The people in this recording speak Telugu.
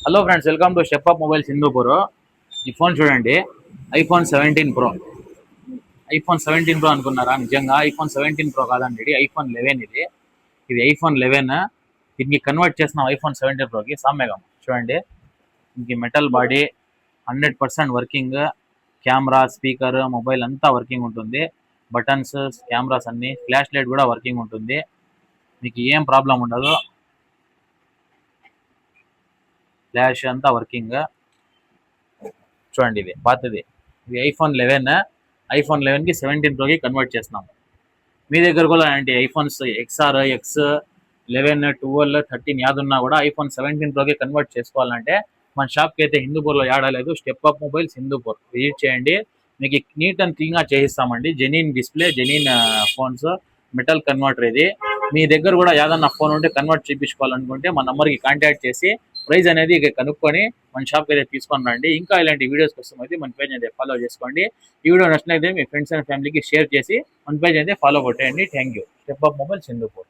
Hello friends, welcome to step up mobiles Hindupur. ఈ ఫోన్ చూడండి, ఐఫోన్ 17 ప్రో. ఐఫోన్ 17 ప్రో అనుకున్నారా? నిజంగా ఐఫోన్ 17 ప్రో కాదండి, ఇది ఐఫోన్ 11. ఇది ఐఫోన్ 11. దీనికి కన్వర్ట్ చేసిన ఐఫోన్ 17 ప్రోకి సామ్యగం చూడండి. దీనికి metal body, 100% working. Camera, speaker, mobile అంతా వర్కింగ్ ఉంటుంది. బటన్స్, కెమెరాస్ అన్ని, ఫ్లాష్ లైట్ కూడా వర్కింగ్ ఉంటుంది. మీకు ఏం ప్రాబ్లం ఉండదు. ఫ్లాష్ అంతా వర్కింగ్. చూడండి, ఇది పాతది. ఇది ఐఫోన్ 11. ఐఫోన్ 11కి 17 ప్రోకి కన్వర్ట్ చేస్తున్నాం. మీ దగ్గర కూడా అంటే ఐఫోన్స్ ఎక్స్ఆర్, ఎక్స్, 11, 12, 13 యాదున్నా కూడా ఐఫోన్ 17 ప్రోకి కన్వర్ట్ చేసుకోవాలంటే మన షాప్కి అయితే హిందూపూర్లో యాడలేదు. Step up mobiles Hindupur visit చేయండి. మీకు నీట్ అండ్ క్లీన్గా చేయిస్తామండి. Genuine display, genuine phones, metal converter ఇది. మీ దగ్గర కూడా ఏదన్నా ఫోన్ ఉంటే కన్వర్ట్ చేయించుకోవాలనుకుంటే మా నంబర్కి కాంటాక్ట్ చేసి ప్రైస్ అనేది కనుక్కొని మన షాప్కి అయితే తీసుకొని రండి. ఇంకా ఇలాంటి వీడియోస్ కోసం అయితే మన పేజ్ అయితే ఫాలో చేసుకోండి. ఈ వీడియో నచ్చినట్లయితే మీ ఫ్రెండ్స్ అండ్ ఫ్యామిలీకి షేర్ చేసి మన పేజ్ అయితే ఫాలో కొట్టేయండి. Thank you. Step up mobiles Hindupur.